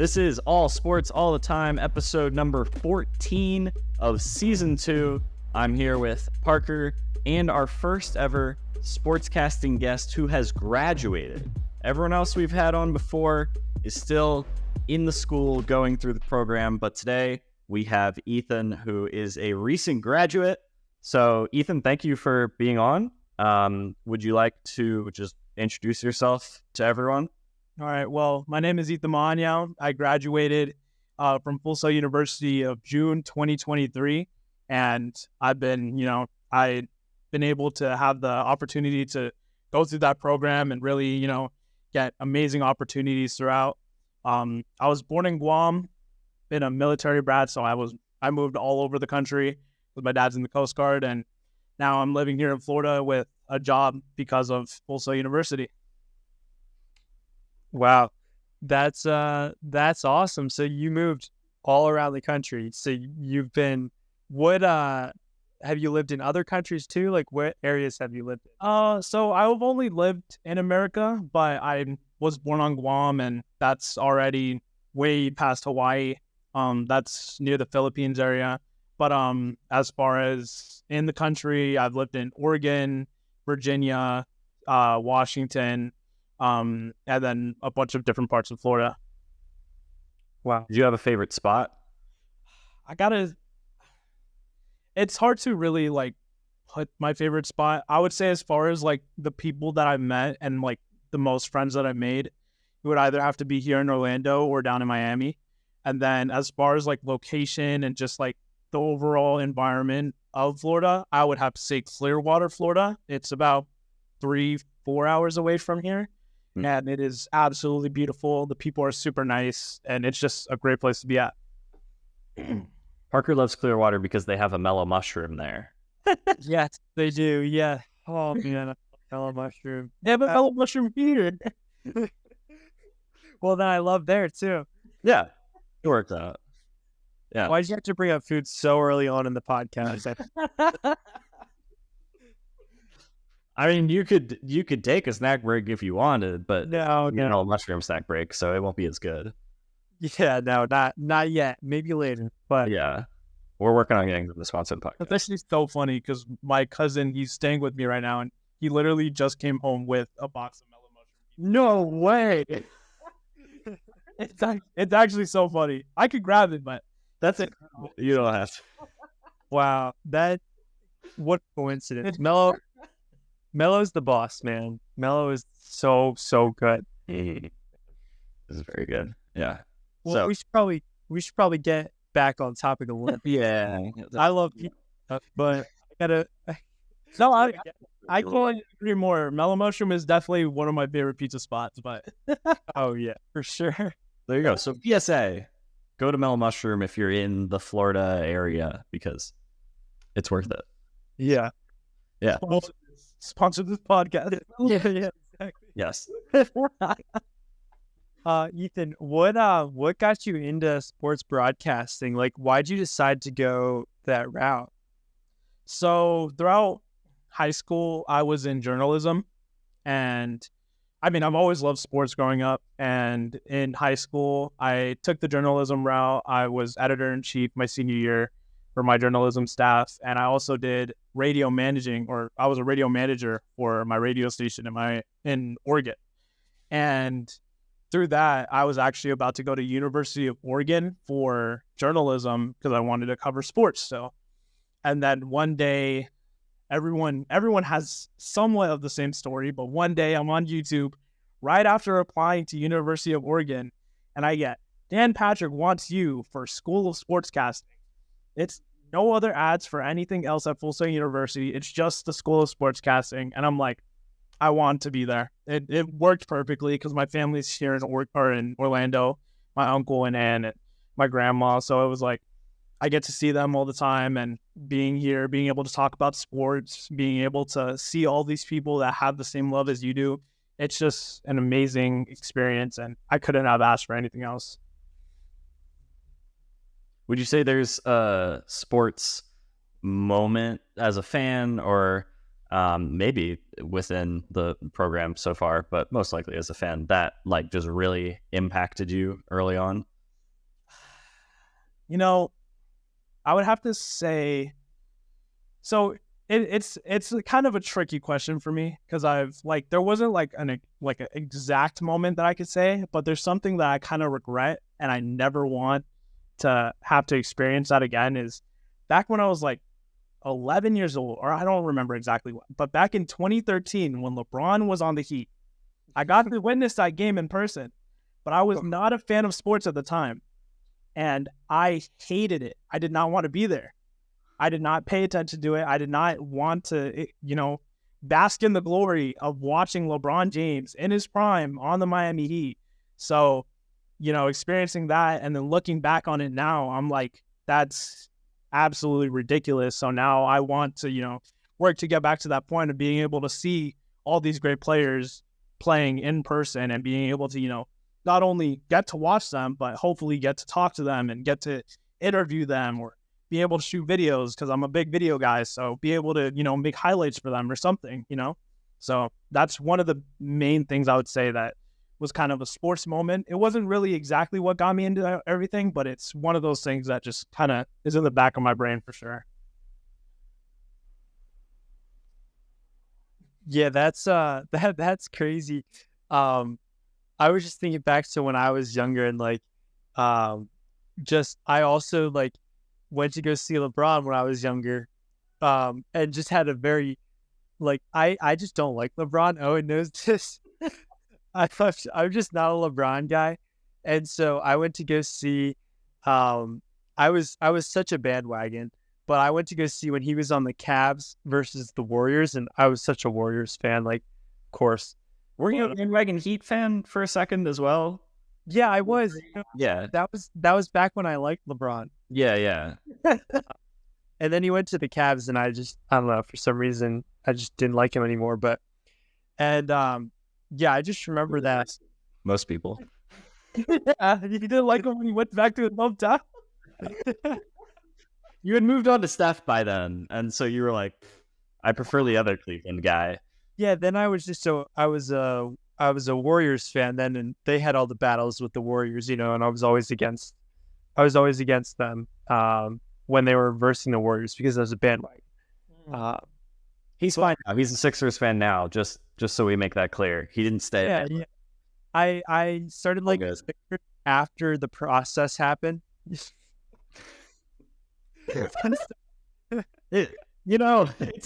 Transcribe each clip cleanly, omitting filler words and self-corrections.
This is All Sports All the Time, episode number 14 of season 2. I'm here with Parker and our first ever sportscasting guest who has graduated. Everyone else we've had on before is still in the school going through the program, but today we have Ethan, who is a recent graduate. So Ethan, thank you for being on. Would you like to just introduce yourself to everyone? All right. Well, my name is Ethan Maanao. I graduated from Full Sail University of June 2023, and I've been able to have the opportunity to go through that program and really, get amazing opportunities throughout. I was born in Guam, been a military brat, so I moved all over the country with my dad's in the Coast Guard, and now I'm living here in Florida with a job because of Full Sail University. Wow, that's awesome. So you moved all around the country. So you've been have you lived in other countries too? Like what areas have you lived in? So I've only lived in America, but I was born on Guam, and that's already way past Hawaii. That's near the Philippines area. But as far as in the country, I've lived in Oregon, Virginia, Washington, and then a bunch of different parts of Florida. Wow. Do you have a favorite spot? It's hard to really put my favorite spot. I would say as far as the people that I've met and the most friends that I've made, it would either have to be here in Orlando or down in Miami. And then as far as location and just the overall environment of Florida, I would have to say Clearwater, Florida. It's about 3-4 hours away from here. And it is absolutely beautiful. The people are super nice, and it's just a great place to be at. Parker loves Clearwater because they have a mellow mushroom there. Yes, they do. Yeah. Oh man, mellow mushroom. They have a mellow mushroom here. Well, then I love there too. Yeah, it worked out. Yeah. Why did you have to bring up food so early on in the podcast? I mean, you could take a snack break if you wanted, but no, a mushroom snack break, so it won't be as good. Yeah, no, not yet. Maybe later, but yeah, we're working on getting the sponsored podcast. That's actually so funny because my cousin, he's staying with me right now, and he literally just came home with a box of mellow mushroom. No way! It's actually so funny. I could grab it, but that's it. You don't have to. Wow, what coincidence. Mello's the boss, man. Mellow is so good. This is very good. Yeah. Well, so we should probably get back on topic a little. Yeah. I love pizza, but I couldn't agree more. Mellow mushroom is definitely one of my favorite pizza spots, but oh yeah, for sure. There you go. So PSA, go to Mellow Mushroom if you're in the Florida area because it's worth it. Yeah. Yeah. Sponsor this podcast. Yeah, exactly. Yes. Ethan, what got you into sports broadcasting? Why'd you decide to go that route? So throughout high school, I was in journalism, and I've always loved sports growing up. And in high school, I took the journalism route. I was editor-in-chief my senior year for my journalism staff, and I also did radio managing, or I was a radio manager for my radio station in Oregon. And through that, I was actually about to go to University of Oregon for journalism because I wanted to cover sports. So, and then one day, everyone has somewhat of the same story, but one day I'm on YouTube right after applying to University of Oregon, and I get Dan Patrick wants you for School of Sportscasting. It's no other ads for anything else at Full Sail University. It's just the School of Sportscasting. And I'm like, I want to be there. It worked perfectly because my family's here in Orlando, my uncle and aunt and my grandma. So it was like, I get to see them all the time, and being here, being able to talk about sports, being able to see all these people that have the same love as you do. It's just an amazing experience, and I couldn't have asked for anything else. Would you say there's a sports moment as a fan, or maybe within the program so far, but most likely as a fan, that just really impacted you early on? You know, I would have to say, so it's kind of a tricky question for me because there wasn't like an exact moment that I could say, but there's something that I kind of regret and I never want to have to experience that again. Is back when I was like 11 years old, or I don't remember exactly what, but back in 2013 when LeBron was on the Heat, I got to witness that game in person, but I was not a fan of sports at the time. And I hated it. I did not want to be there. I did not pay attention to it. I did not want to, bask in the glory of watching LeBron James in his prime on the Miami Heat. So, experiencing that and then looking back on it now, I'm like, that's absolutely ridiculous. So now I want to, work to get back to that point of being able to see all these great players playing in person and being able to, not only get to watch them, but hopefully get to talk to them and get to interview them or be able to shoot videos because I'm a big video guy. So be able to, make highlights for them or something, So that's one of the main things I would say that was kind of a sports moment. It wasn't really exactly what got me into everything, but it's one of those things that just kind of is in the back of my brain for sure. Yeah, that's crazy. I was just thinking back to when I was younger and I also went to go see LeBron when I was younger, and just had a very I just don't like LeBron. Owen knows this. I'm just not a LeBron guy, and so I went to go see. I was such a bandwagon, but I went to go see when he was on the Cavs versus the Warriors, and I was such a Warriors fan. Of course. Were you a bandwagon Heat fan for a second as well? Yeah, I was. Yeah. That was back when I liked LeBron. Yeah. And then he went to the Cavs, and I don't know, for some reason I just didn't like him anymore. Yeah, I just remember that. Most people. Yeah, you didn't like him when he went back to his hometown. You had moved on to Steph by then, and so you were like, I prefer the other Cleveland guy. Yeah, then I was I was a Warriors fan then, and they had all the battles with the Warriors, and I was always against them when they were versing the Warriors because I was a bandwagon. He's fine now. He's a Sixers fan now. Just so we make that clear, he didn't stay. Yeah. I started after the process happened. It's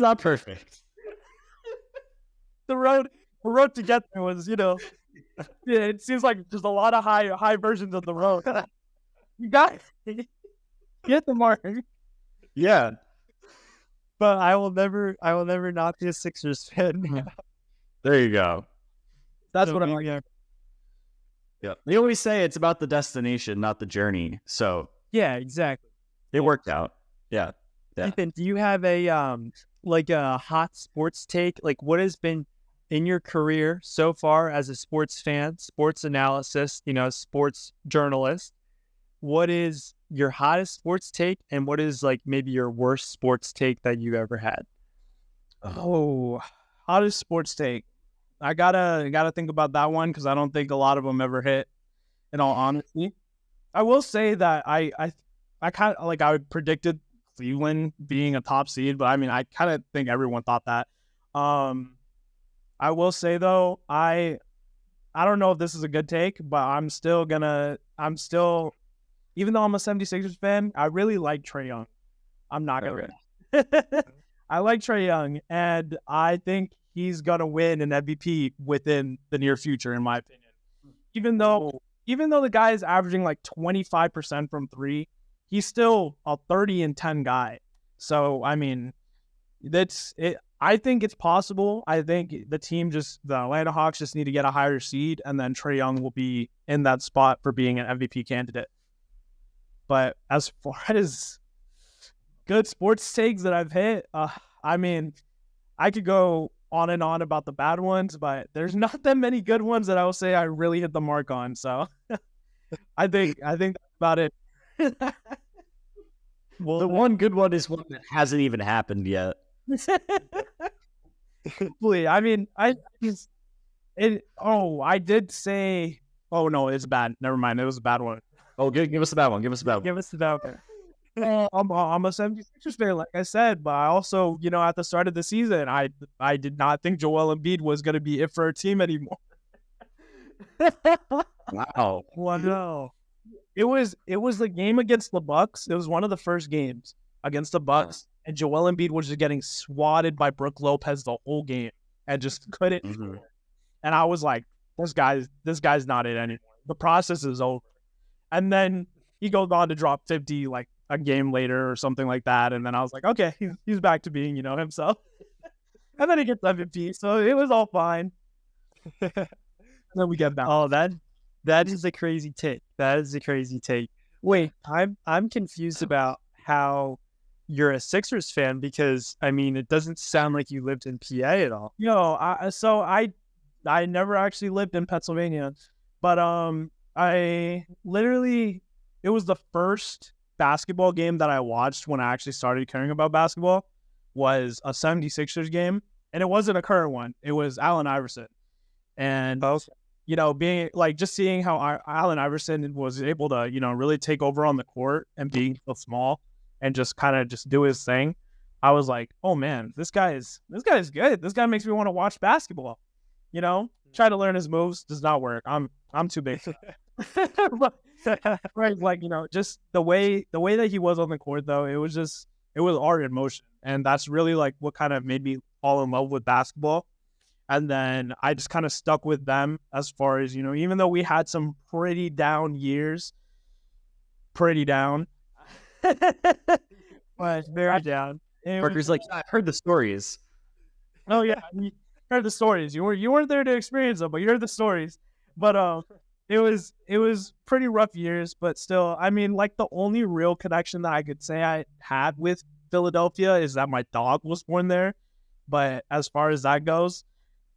not perfect. The road to get there was, it seems like there's a lot of high versions of the road. You got it. Get the mark. Yeah. But I will never not be a Sixers fan. There you go. That's what I'm like. Yeah. They always say it's about the destination, not the journey. So yeah, exactly. It worked out. Yeah. Ethan, do you have a a hot sports take? What has been in your career so far as a sports fan, sports analysis, sports journalist? What is your hottest sports take, and what is maybe your worst sports take that you ever had? Oh, hottest sports take. I gotta think about that one because I don't think a lot of them ever hit. In all honesty, I will say that I kind of I predicted Cleveland being a top seed, but I kind of think everyone thought that. I will say though, I don't know if this is a good take, but I'm still even though I'm a 76ers fan, I really like Trae Young. I'm not gonna. I like Trae Young, and I think he's gonna win an MVP within the near future, in my opinion. Even though the guy is averaging 25% from three, he's still a 30-10 guy. So that's it. I think it's possible. I think the Atlanta Hawks just need to get a higher seed, and then Trae Young will be in that spot for being an MVP candidate. But as far as good sports takes that I've hit, I could go on and on about the bad ones, but there's not that many good ones that I will say I really hit the mark on. So I think that's about it. Well, the one good one is one that hasn't even happened yet. I did say, oh no, it's bad. Never mind. It was a bad one. Oh, give us a bad one. Give us a bad one. Give us the bad one. I'm a 76ers fan, like I said, but I also, at the start of the season, I did not think Joel Embiid was going to be it for our team anymore. Wow. Well, no. It was the game against the Bucks. It was one of the first games against the Bucks, and Joel Embiid was just getting swatted by Brook Lopez the whole game and just couldn't. Mhm. And I was like, this guy's not it anymore. The process is over. And then he goes on to drop 50 like a game later or something like that. And then I was like, okay, he's back to being, himself. And then he gets MVP, so it was all fine. And then we get back. Oh, that is a crazy take. That is a crazy take. Wait, I'm confused about how you're a Sixers fan because it doesn't sound like you lived in PA at all. I never actually lived in Pennsylvania, but I literally, it was the first basketball game that I watched when I actually started caring about basketball was a 76ers game, and it wasn't a current one. It was Allen Iverson. And, being like, just seeing how Allen Iverson was able to, really take over on the court and being so small and just kind of just do his thing. I was like, oh man, this guy is good. This guy makes me want to watch basketball. Try to learn his moves, does not work. I'm too big for that. Right, like, just the way that he was on the court, though, it was art in motion. And that's really like what kind of made me fall in love with basketball. And then I just kind of stuck with them as far as, even though we had some pretty down years, but Very down. Parker's like, I've heard the stories. Oh yeah, you heard the stories. You weren't there to experience them, but you heard the stories. But it was pretty rough years, but still, like the only real connection that I could say I had with Philadelphia is that my dog was born there. But as far as that goes,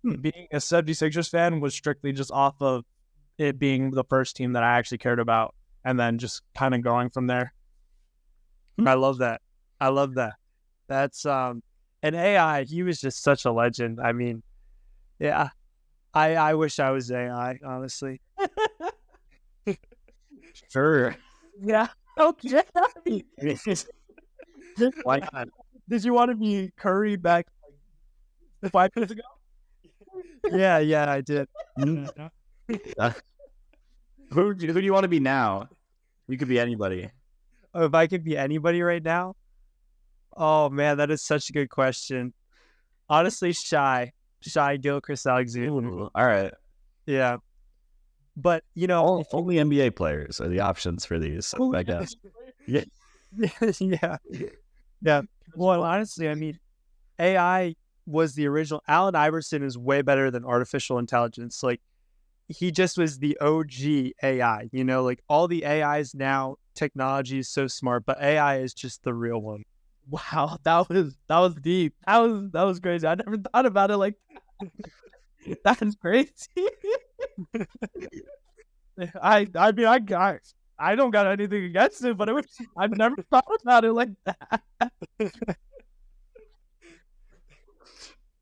being a 76ers fan was strictly just off of it being the first team that I actually cared about, and then just kind of going from there. I love that. That's and AI, he was just such a legend. Yeah, I wish I was AI, honestly. Sure. Yeah. Okay. Why not? Did you want to be Curry back like 5 years ago? Yeah, I did. Who do you want to be now? You could be anybody. Oh, if I could be anybody right now? Oh man, that is such a good question. Honestly, Shy Gilchrist Alexander. Ooh, all right. Yeah. But only NBA players are the options for these, I guess. Yeah. Yeah. Well, honestly, AI was the original. Allen Iverson is way better than artificial intelligence. Like, he just was the OG AI. Like all the AIs now, technology is so smart, but AI is just the real one. Wow, that was deep. That was crazy. I never thought about it like that. That's crazy. I don't got anything against it, but I've never thought about it like that.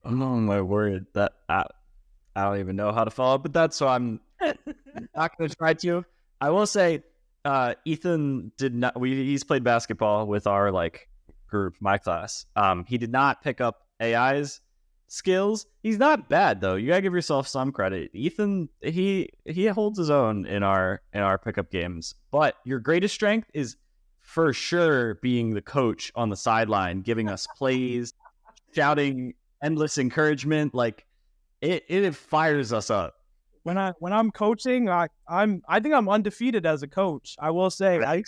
Oh my word! That I don't even know how to follow up with that, so I'm not going to try to. I will say, Ethan did not. He's played basketball with our group, my class. He did not pick up AI's skills. He's not bad though. You gotta give yourself some credit. Ethan, he holds his own in our pickup games. But your greatest strength is for sure being the coach on the sideline, giving us plays, shouting endless encouragement. Like it fires us up. When I'm coaching, I think I'm undefeated as a coach. I will say I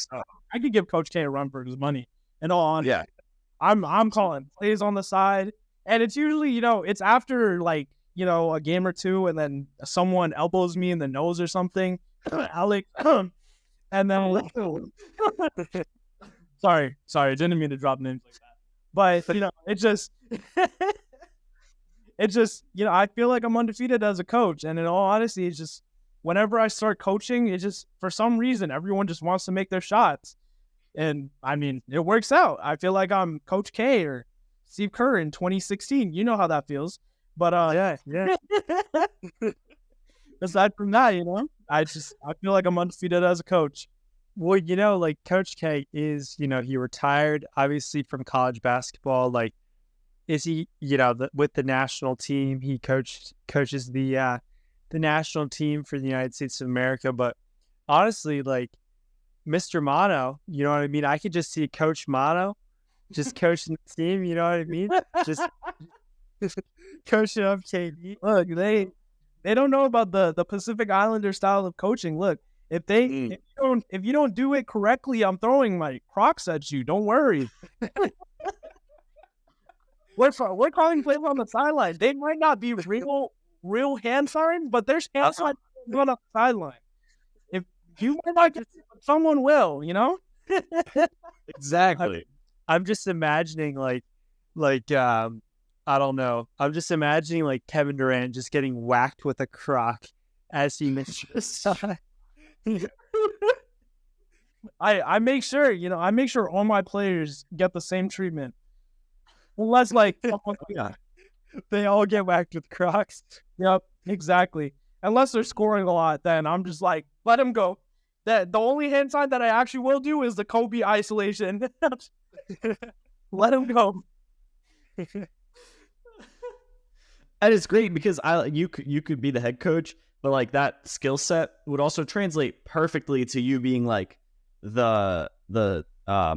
could give Coach K a run for his money. In all honesty, Yeah. I'm calling plays on the side, and it's usually it's after a game or two, and then someone elbows me in the nose or something. Alex, and then sorry, didn't mean to drop names like that, but it's just I feel like I'm undefeated as a coach, and in all honesty, it's just whenever I start coaching, it's just for some reason everyone just wants to make their shots. And it works out. I feel like I'm Coach K or Steve Kerr in 2016. You know how that feels. But yeah. Aside from that, I feel like I'm undefeated as a coach. Well, like Coach K is, he retired obviously from college basketball. Like, is he, with the national team? He coaches the national team for the United States of America. But honestly, like Mr. Maanao, you know what I mean? I could just see Coach Maanao just coaching the team. You know what I mean? Just coaching up KD. Look, they don't know about the Pacific Islander style of coaching. Look, if you don't do it correctly, I'm throwing my Crocs at you. Don't worry. We're calling plays on the sideline. They might not be real hand signs, but there's hand signs on the sideline. If you might not get it, someone will, Exactly. I'm just imagining like I don't know. I'm just imagining like Kevin Durant just getting whacked with a Croc as he misses. I make sure all my players get the same treatment. Unless they all get whacked with Crocs. Yep, exactly. Unless they're scoring a lot, then I'm just like, let them go. The only hand sign that I actually will do is the Kobe isolation. Let him go. And it's great because you could be the head coach, but like that skill set would also translate perfectly to you being like the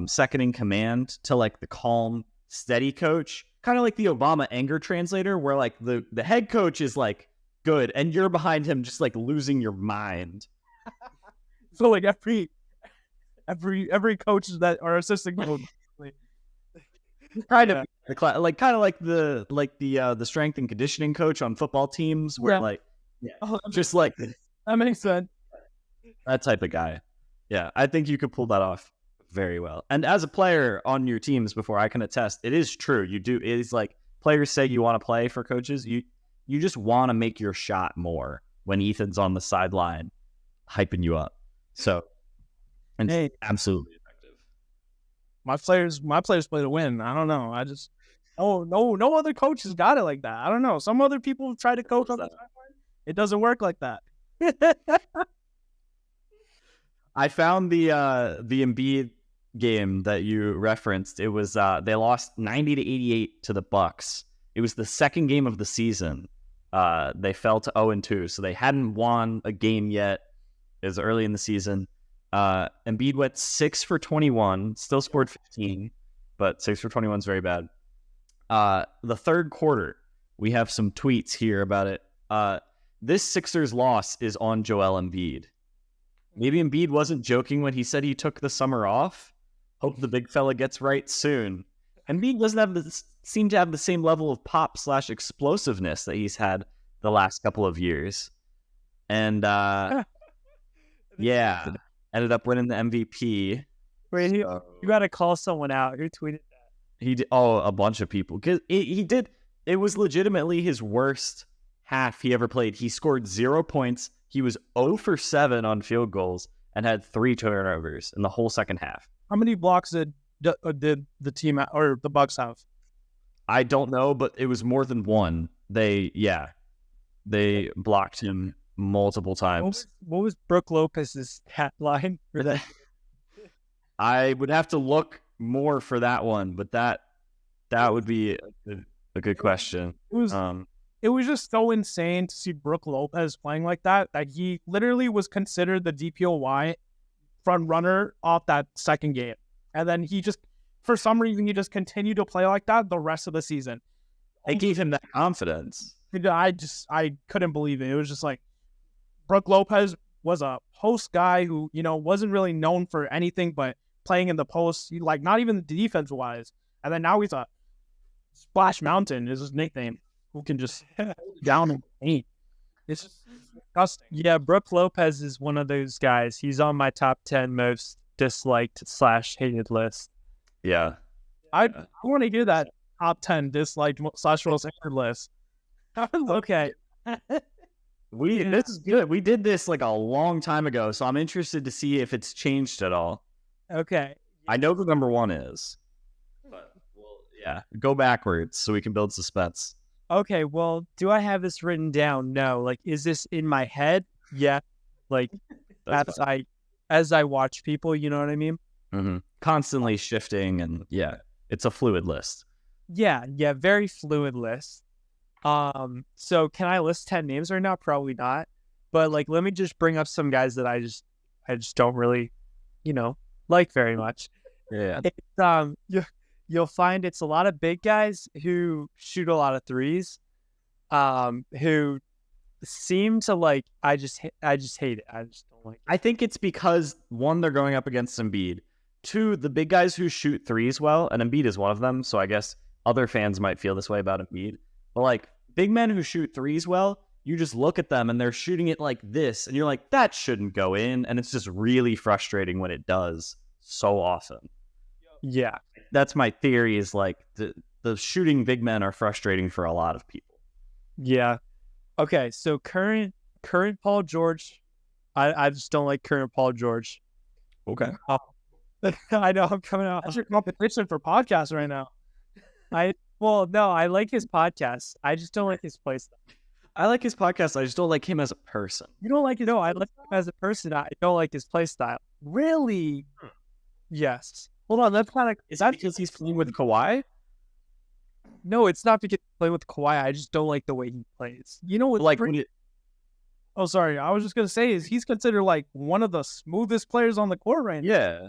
second in command to like the calm, steady coach, kind of like the Obama anger translator, where like the head coach is like good and you're behind him just like losing your mind. So like every coach that or assistant coach, kind of like the strength and conditioning coach on football teams, where just like that makes sense. That type of guy. Yeah, I think you could pull that off very well. And as a player on your teams before, I can attest, it is true. You do. It is like players say you want to play for coaches. You just want to make your shot more when Ethan's on the sideline hyping you up. So, and it's absolutely effective. My players play to win. I don't know. I just no other coaches got it like that. I don't know. Some other people try to coach on the sideline. It doesn't work like that. I found the Embiid game that you referenced. It was they lost 90-88 to the Bucks. It was the second game of the season. They fell to 0-2, so they hadn't won a game yet. It was early in the season. Embiid went 6 for 21, still scored 15, but 6 for 21 is very bad. The third quarter, we have some tweets here about it. This Sixers loss is on Joel Embiid. Maybe Embiid wasn't joking when he said he took the summer off. Hope the big fella gets right soon. Embiid doesn't seem to have the same level of pop/explosiveness that he's had the last couple of years. And yeah, ended up winning the MVP. Wait, you got to call someone out. Who tweeted that? He did. Oh, a bunch of people. Cause he did. It was legitimately his worst half he ever played. He scored 0 points. He was 0 for 7 on field goals and had 3 turnovers in the whole second half. How many blocks did the team or the Bucks have? I don't know, but it was more than one. They blocked him multiple times. What was Brooke Lopez's stat line for that? I would have to look more for that one, but that would be a good question. It was just so insane to see Brooke Lopez playing like that he literally was considered the DPOY front runner off that second game. And then he just, for some reason, he just continued to play like that the rest of the season. They gave him that confidence. I couldn't believe it. It was just like, Brooke Lopez was a post guy who, wasn't really known for anything but playing in the post, like not even defense-wise. And then now he's a Splash Mountain is his nickname, who can just down and paint. It's just disgusting. Yeah, Brooke Lopez is one of those guys. He's on my top 10 most disliked / hated list. Yeah. I want to hear that top 10 disliked / most hated list. Okay. This is good. We did this like a long time ago, so I'm interested to see if it's changed at all. Okay. I know who number 1 is. But go backwards so we can build suspense. Okay, well, do I have this written down? No. Like, is this in my head? Yeah. Like, perhaps I as I watch people, you know what I mean? Constantly shifting, and it's a fluid list. Yeah, very fluid list. So can I list 10 names right now? Probably not. But like, let me just bring up some guys that I just don't really, like very much. Yeah. It's, you'll find it's a lot of big guys who shoot a lot of threes, who seem to like, I just hate it. I just don't like it. I think it's because, one, they're going up against Embiid. Two, the big guys who shoot threes well, and Embiid is one of them, so I guess other fans might feel this way about Embiid. But like, big men who shoot threes well, you just look at them and they're shooting it like this, and you're like, that shouldn't go in, and it's just really frustrating when it does so often. Yeah. That's my theory, is like the shooting big men are frustrating for a lot of people. Yeah. Okay, so current Paul George, I just don't like current Paul George. Okay. I know I'm coming out. That's your competition for podcasts right now. No, I like his podcast. I just don't like his play style. I like his podcast. I just don't like him as a person. You don't like it? No, I like him as a person. I don't like his play style. Really? Yes. Hold on, that's kind of... Is that because he's playing with Kawhi? No, it's not because he's playing with Kawhi. I just don't like the way he plays. You know what's Like, Oh, sorry. I was just going to say is he's considered like one of the smoothest players on the court right now. yeah.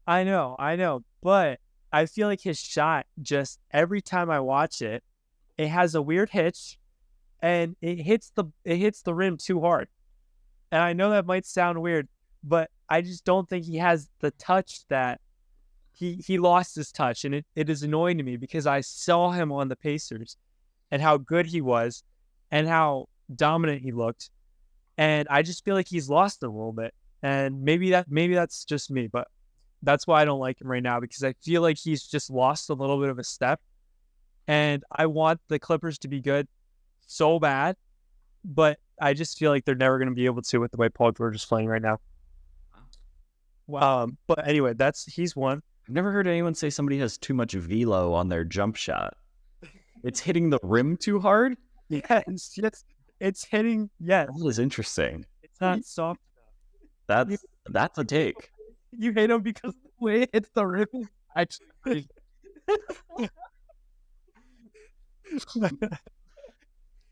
I know. But I feel like his shot, just every time I watch it, it has a weird hitch, and it hits the rim too hard. And I know that might sound weird, but I just don't think he has the touch that he lost his touch, and it is annoying to me because I saw him on the Pacers and how good he was and how dominant he looked, and I just feel like he's lost a little bit. And maybe that's just me, but that's why I don't like him right now, because I feel like he's just lost a little bit of a step, and I want the Clippers to be good so bad, but I just feel like they're never going to be able to with the way Paul George is playing right now. Wow. But anyway, he's one. I've never heard anyone say somebody has too much velo on their jump shot. It's hitting the rim too hard? Yes, it's hitting. Yes, That is interesting. it's not soft enough. That's a take. You hate him because of the way it hits the rim? Actually,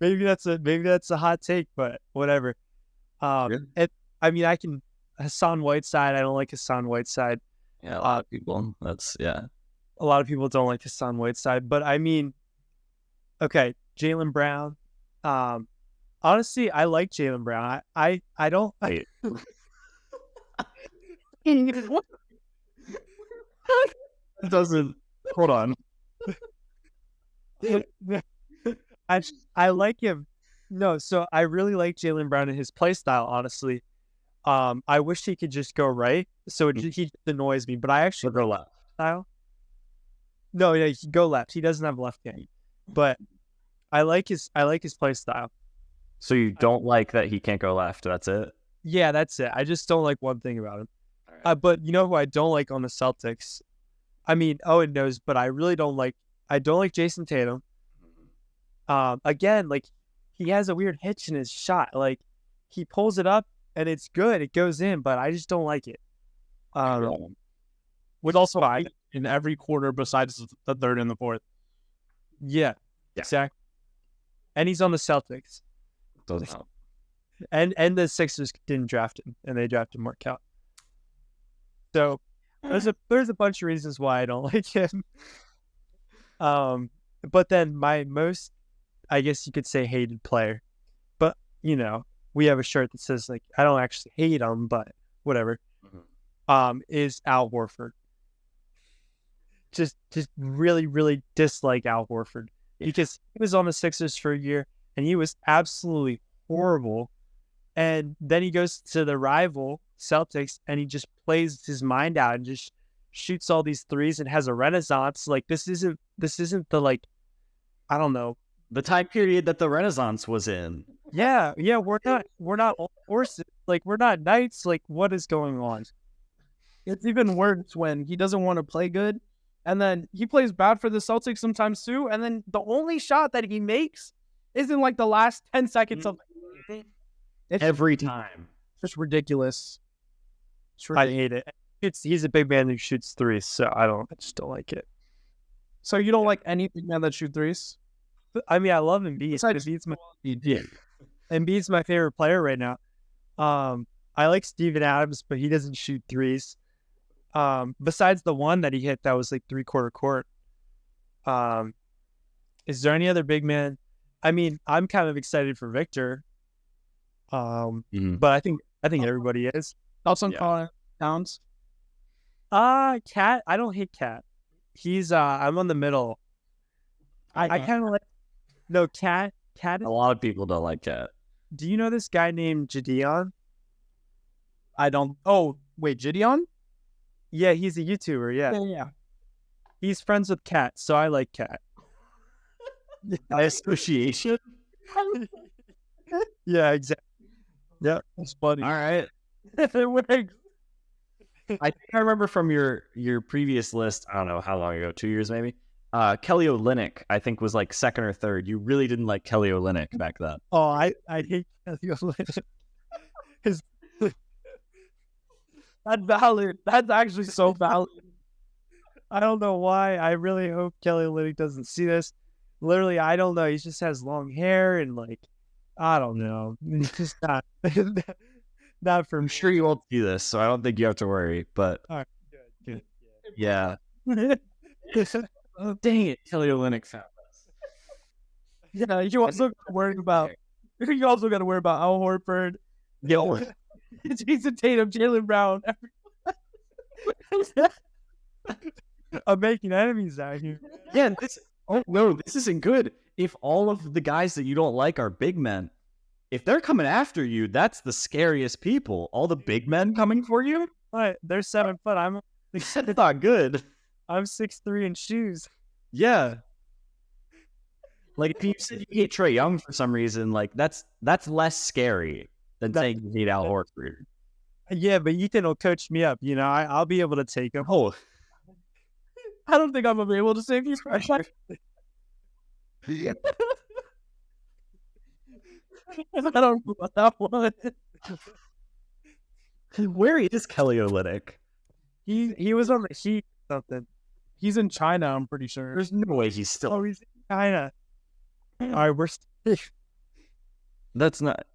maybe that's a hot take, but whatever. Really? I can Hassan Whiteside. I don't like Hassan Whiteside. Yeah, a lot of people. A lot of people don't like Hassan Whiteside, but I mean, okay, Jaylen Brown. Honestly, I like Jaylen Brown. I don't. Wait. what? It doesn't. Hold on. I like him. No, so I really like Jaylen Brown and his play style, honestly. I wish he could just go right, so he just annoys me. But I actually Go left. style. No, yeah, he can go left. He doesn't have left hand, but I like his play style. So you don't like that he can't go left? That's it. Yeah, that's it. I just don't like one thing about him. All right. But you know who I don't like on the Celtics? I mean, Owen knows, but I really don't like. I don't like Jason Tatum. Again, like, he has a weird hitch in his shot. Like, he pulls it up and it's good. It goes in, but I just don't like it. With also in every quarter besides the third and the fourth. Yeah, exactly. And he's on the Celtics. Doesn't help. And the Sixers didn't draft him, and they drafted Markelle. So there's a bunch of reasons why I don't like him. But then my most, I guess you could say, hated player, but we have a shirt that says, like, I don't actually hate him, but whatever. Is Al Horford. Just really, really dislike Al Horford because he was on the Sixers for a year and he was absolutely horrible. And then he goes to the rival Celtics and he just plays his mind out and just shoots all these threes and has a renaissance. Like, this isn't the, like, I don't know, The time period that the Renaissance was in. Yeah, we're not all horses. Like, we're not knights. Like, what is going on? It's even worse when he doesn't want to play good, and then he plays bad for the Celtics sometimes too, and then the only shot that he makes is in like the last 10 seconds of Every time. just ridiculous. I hate it. He's a big man who shoots threes, so I just don't like it. So you don't like any big man that shoot threes? I mean, I love Embiid. Besides- Embiid's my favorite player right now. I like Steven Adams, but he doesn't shoot threes. Besides the one that he hit that was like 3/4 court. Is there any other big man? I mean, I'm kind of excited for Victor. But I think everybody is. Thoughts on Yeah. Carl Towns? Cat. I don't hate Cat. He's I'm on the middle. I kind of like. No, Cat. A lot of people don't like Cat. Do you know this guy named Gideon? I don't. Oh, wait, Gideon? Yeah, he's a YouTuber. Yeah, Yeah. he's friends with Cat, so I like Cat. By association. Yeah, exactly. Yeah, That's funny. All right. It works. I think I remember from your previous list. I don't know how long ago. 2 years maybe. Kelly Olynyk, I think, was like second or third. You really didn't like Kelly Olynyk back then. Oh, I hate Kelly Olynyk. That's valid. That's actually so valid. I don't know why. I really hope Kelly Olynyk doesn't see this. Literally, I don't know. He just has long hair and like, I don't know. He's just not for I'm me. sure you won't see this, so I don't think you have to worry. But Good. yeah. Oh, dang it, Kelly Olynyk found us. Yeah, you also got to worry about. You also got to worry about Al Horford, Yo, Jason Tatum, Jaylen Brown. I'm making enemies out here. yeah. This isn't good. If all of the guys that you don't like are big men, if they're coming after you, that's the scariest people. All the big men coming for you. But they're 7 foot. It's not good. I'm 6'3" in shoes. Yeah. Like if you said you hate Trae Young for some reason, like that's less scary than saying you hate Al Horford. Yeah, but Ethan will coach me up. You know, I'll be able to take him. Oh, I don't think I'm gonna be able to save you. I don't know about that one. where is Kelly Olynyk? He was on the Heat or something. He's in China, I'm pretty sure. There's no way he's still. Oh, he's in China. All right, we're That's not.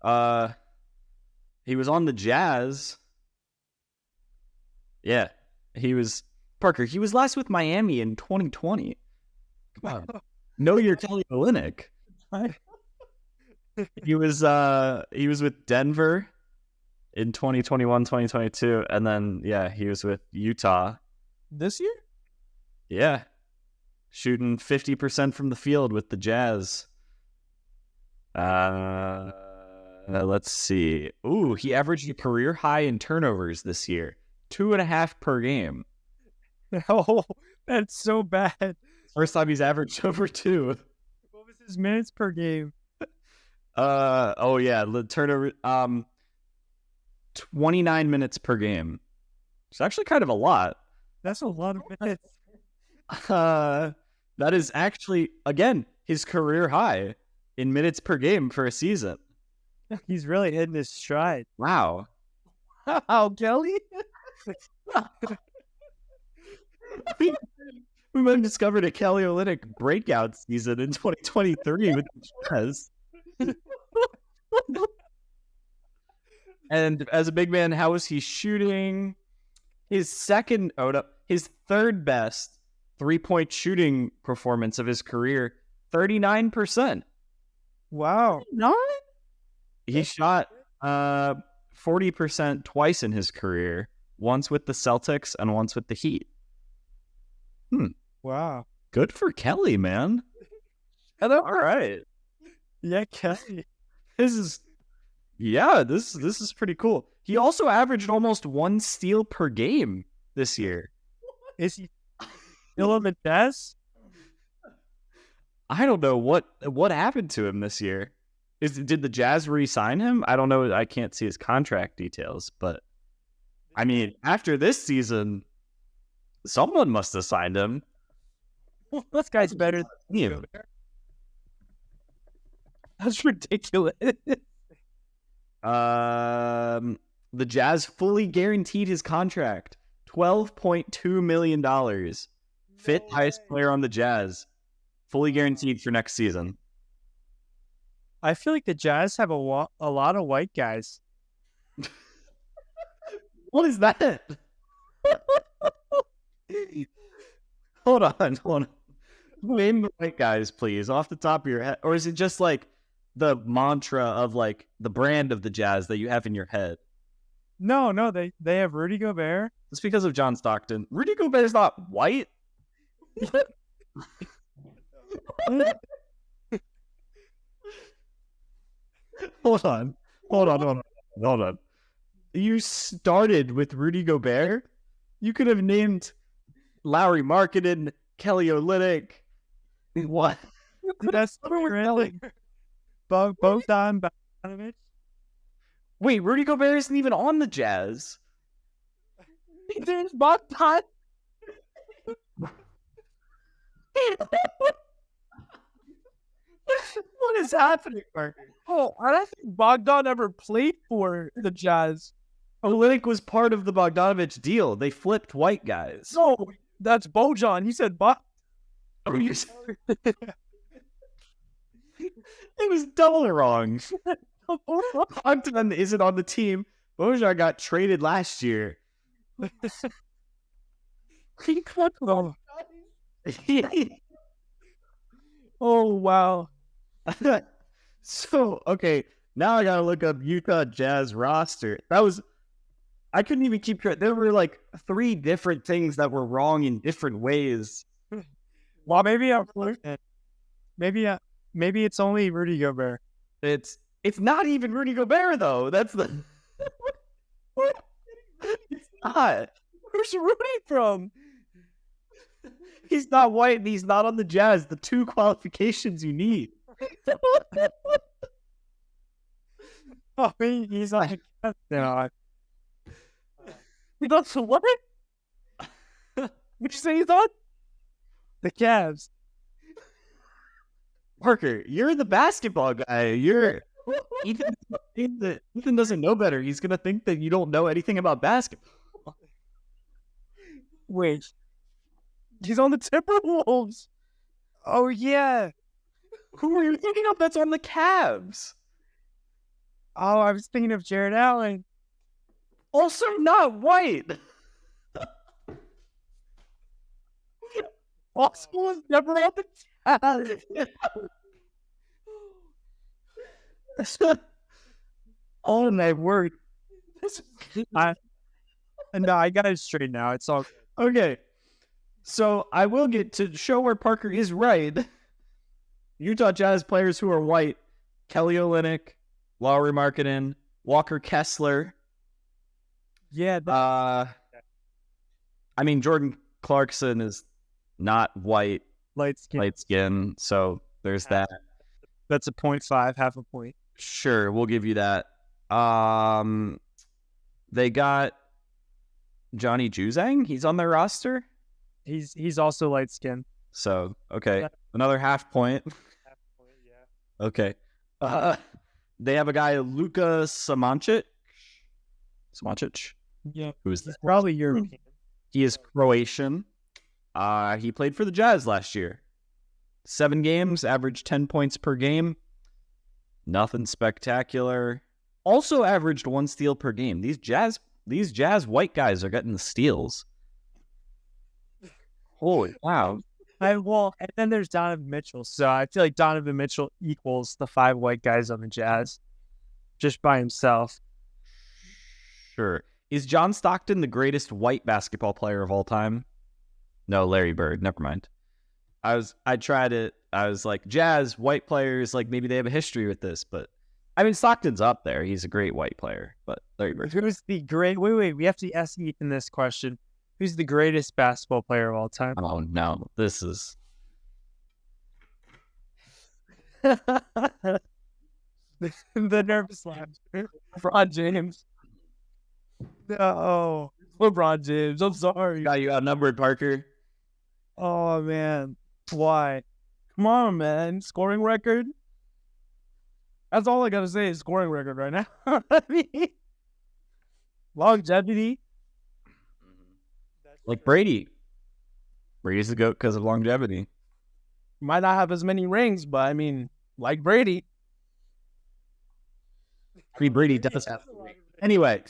He was on the Jazz. Yeah, he was. Parker, he was last with Miami in 2020. Come on, know your Kelly Olynyk. He was with Denver in 2021, 2022, and then he was with Utah. This year? Yeah, shooting 50% from the field with the Jazz. Let's see. Ooh, he averaged a career high in turnovers this year, 2.5 per game. Oh, that's so bad. First time he's averaged over 2. What was his minutes per game? The turnover 29 minutes per game. It's actually kind of a lot. That's a lot of minutes. That is actually again his career high in minutes per game for a season. He's really hitting his stride. Wow. Oh, Kelly? We might have discovered a Kelly Olynyk breakout season in 2023 with the Jazz. And as a big man, how is he shooting? His third best 3-point shooting performance of his career, 39%. Wow. No? He shot 40% twice in his career, once with the Celtics and once with the Heat. Wow. Good for Kelly, man. All right. Yeah, Kelly. This is pretty cool. He also averaged almost 1 steal per game this year. Is he still on the Jazz? I don't know what happened to him this year. Did the Jazz re-sign him? I don't know. I can't see his contract details, but I mean, after this season, someone must have signed him. This guy's better than You. That's ridiculous. The Jazz fully guaranteed his contract. $12.2 million. Fifth highest player on the Jazz. Fully guaranteed for next season. I feel like the Jazz have a lot of white guys. What is that? Hold on. Name the white guys, please, off the top of your head. Or is it just like the mantra of like the brand of the Jazz that you have in your head? No, they have Rudy Gobert. It's because of John Stockton. Rudy Gobert is not white. Hold on. You started with Rudy Gobert? You could have named Lauri Markkanen, Kelly Olynyk. What? That's really Bogdan Bogdanovic. Wait, Rudy Gobert isn't even on the Jazz. There's Bogdan. What is happening, Parker? Oh, I don't think Bogdan ever played for the Jazz. Olynyk was part of the Bogdanovich deal. They flipped white guys. No, that's Bojan. He said Bog. Oh, you it was double wrong. Bogdan isn't on the team. Bojan got traded last year. Oh, wow. So, okay, now I gotta look up Utah Jazz roster. I couldn't even keep track. There were like 3 different things that were wrong in different ways. Well, maybe it's only Rudy Gobert. It's not even Rudy Gobert though. That's the what? It's not. Where's Rudy from? He's not white and he's not on the Jazz. The 2 qualifications you need. Oh, he's like, That's what? What'd you say he's on? the Cavs. Parker, you're the basketball guy. Ethan doesn't know better. He's gonna think that you don't know anything about basketball. Wait. He's on the Timberwolves. Oh yeah. Who are you thinking of that's on the Cavs? Oh, I was thinking of Jared Allen. Also not white. Oscar never on the Jazz. Oh my word. No, I got it straight now. It's all Okay. So I will get to show where Parker is right. Utah Jazz players who are white: Kelly Olynyk, Lauri Markkanen, Walker Kessler. yeah. I mean, Jordan Clarkson is not white, Light skin, so there's that. That's a 0.5, half a point. Sure, we'll give you that. They got Johnny Juzang. He's on their roster. He's also light skinned. So, okay. Another half point. Half a point, yeah. Okay. They have a guy, Luka Samancic. Yeah. Who is that? Probably European. He is Croatian. He played for the Jazz last year. 7 games, averaged 10 points per game. Nothing spectacular. Also averaged 1 steal per game. These Jazz white guys are getting the steals. Holy wow. And then there's Donovan Mitchell. So I feel like Donovan Mitchell equals the 5 white guys on the Jazz just by himself. Sure. Is John Stockton the greatest white basketball player of all time? No, Larry Bird. Never mind. I tried it. I was like, Jazz, white players, like maybe they have a history with this, but I mean, Stockton's up there. He's a great white player, but Larry Bird. Who's the great? Wait. We have to ask Ethan this question. Who's the greatest basketball player of all time? Oh no, this is. The nervous laugh. LeBron James. No. LeBron James. I'm sorry. Got you outnumbered, Parker. Oh man. Why? Come on, man. Scoring record. That's all I gotta say is scoring record right now. I mean, longevity. Like Brady. Brady's the GOAT because of longevity. Might not have as many rings, but I mean, like Brady. Brady does have the ring. Anyway.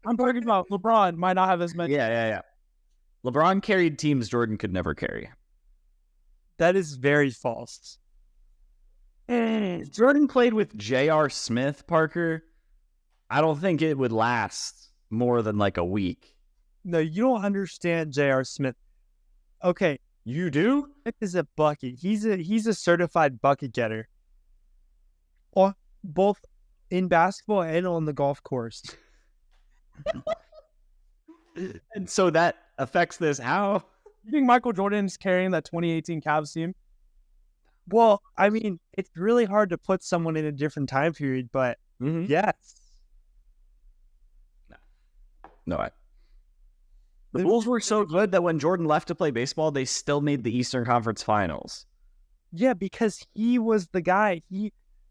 I'm talking about LeBron. Might not have as many. Yeah. LeBron carried teams Jordan could never carry. That is very false. Jordan played with J.R. Smith, Parker. I don't think it would last more than like a week. No, you don't understand J.R. Smith. Okay, You do? Smith is a bucket. He's a certified bucket getter. Or both in basketball and on the golf course. And so that affects this how? You think Michael Jordan's carrying that 2018 Cavs team? Well, I mean, it's really hard to put someone in a different time period, but yes. No. The Bulls were so good that when Jordan left to play baseball, they still made the Eastern Conference Finals. Yeah, because he was the guy.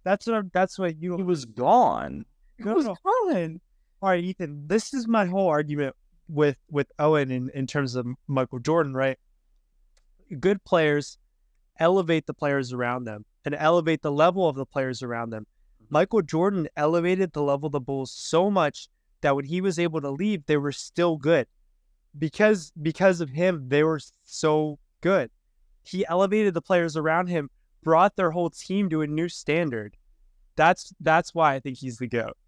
That's what He was gone. No. All right, Ethan, this is my whole argument with Owen in terms of Michael Jordan, right? Good players elevate the players around them and elevate the level of the players around them. Michael Jordan elevated the level of the Bulls so much that when he was able to leave, they were still good. Because of him, they were so good. He elevated the players around him, brought their whole team to a new standard. That's why I think he's the GOAT.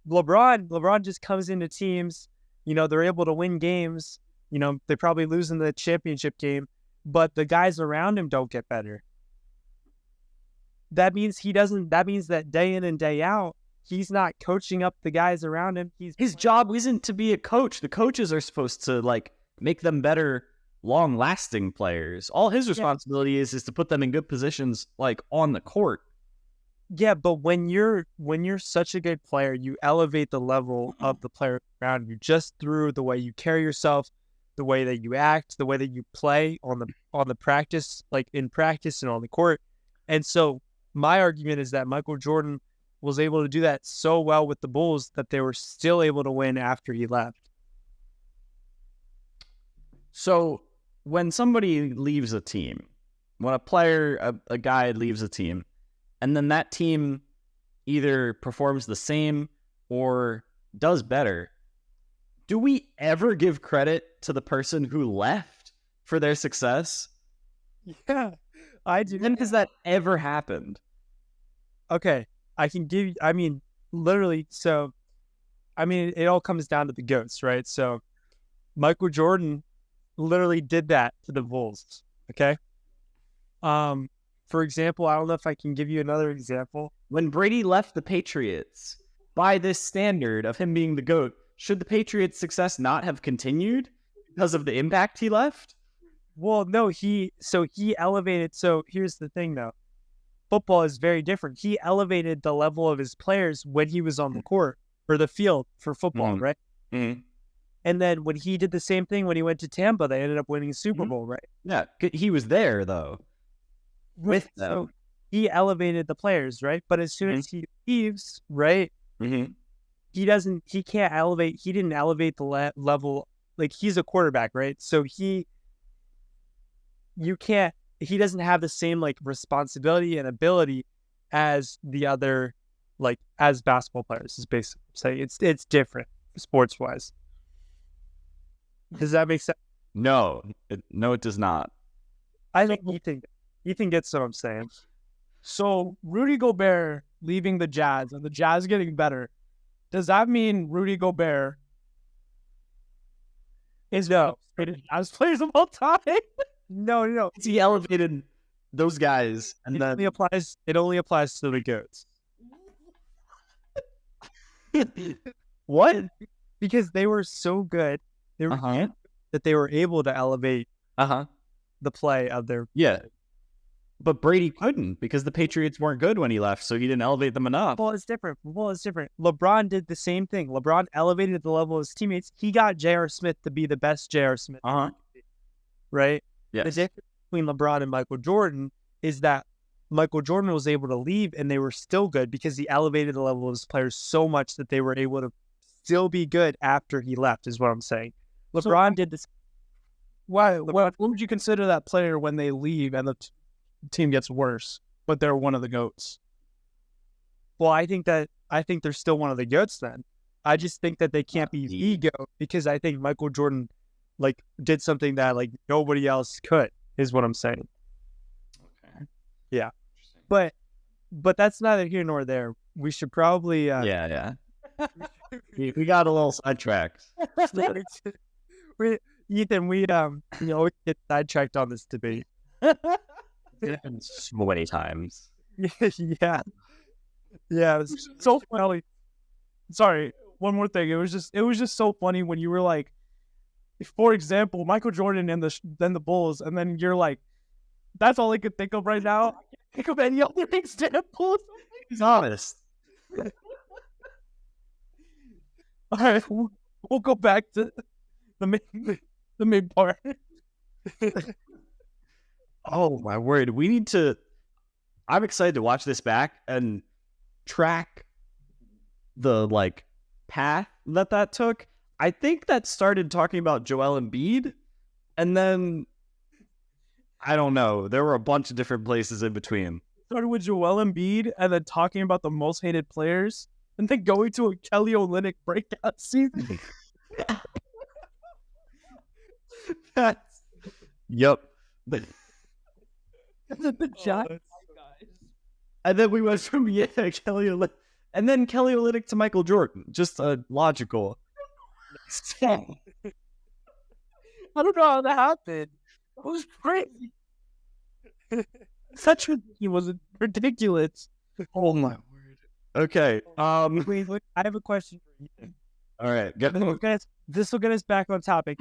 LeBron just comes into teams, they're able to win games. They probably lose in the championship game, but the guys around him don't get better. That means that day in and day out, he's not coaching up the guys around him. His job isn't to be a coach. The coaches are supposed to make them better, long-lasting players. All his responsibility is to put them in good positions, on the court. Yeah, but when you're such a good player, you elevate the level of the player around you just through the way you carry yourself, the way that you act, the way that you play on the practice, in practice and on the court. And so my argument is that Michael Jordan was able to do that so well with the Bulls that they were still able to win after he left. So when somebody leaves a team, when a player, a guy leaves a team, and then that team either performs the same or does better, do we ever give credit to the person who left for their success? Yeah, I do. When has that ever happened? Okay, literally, so, it all comes down to the GOATs, right? So, Michael Jordan literally did that to the Bulls, okay? For example, I don't know if I can give you another example. When Brady left the Patriots, by this standard of him being the GOAT, should the Patriots' success not have continued because of the impact he left? Well, no, he elevated. So here's the thing, though. Football is very different. He elevated the level of his players when he was on the court or the field for football, right? Mm-hmm. And then when he did the same thing when he went to Tampa, they ended up winning Super Bowl, right? Yeah, he was there, though. With them. So he elevated the players, right? But as soon as he leaves, right, he didn't elevate the level. He's a quarterback, right? So he doesn't have the same responsibility and ability as the other, as basketball players is basically saying. It's different sports wise. Does that make sense? No, it does not. I think Ethan gets what I'm saying. So Rudy Gobert leaving the Jazz and the Jazz getting better, does that mean Rudy Gobert is as players of all time? No. He elevated those guys, and It only applies to the GOATs. What? Because they were so good, that they were able to elevate the play of their. Yeah. But Brady couldn't because the Patriots weren't good when he left, so he didn't elevate them enough. Well, it's different. LeBron did the same thing. LeBron elevated the level of his teammates. He got J.R. Smith to be the best J.R. Smith. Right? Yes. The difference between LeBron and Michael Jordan is that Michael Jordan was able to leave and they were still good because he elevated the level of his players so much that they were able to still be good after he left, is what I'm saying. LeBron did this. Why? What would you consider that player when they leave and the team gets worse, but they're one of the GOATs? Well, I think they're still one of the GOATs then. I just think that they can't be the GOAT because I think Michael Jordan like did something that like nobody else could, is what I'm saying. Okay. Yeah. But that's neither here nor there. We should probably Yeah. We got a little sidetracked. Ethan, we always get sidetracked on this debate. It happens so many times. Yeah. Yeah, it was So funny. Sorry, one more thing. It was just so funny when you were like, for example, Michael Jordan and the Bulls, and then you're like, that's all I could think of right now. I can't think of any other examples. He's honest. All right, we'll go back to the main part. Oh my word. I'm excited to watch this back and track the like path that took. I think that started talking about Joel Embiid, and then I don't know. There were a bunch of different places in between. Started with Joel Embiid, and then talking about the most hated players, and then going to a Kelly Olynyk breakout season. Yep. The Giants. And then we went from Kelly Olynyk, and then Kelly Olynyk to Michael Jordan. Just a logical. I don't know how that happened. It was crazy. He was ridiculous. Oh my word. Okay. wait, I have a question for you. All right. This will get us back on topic.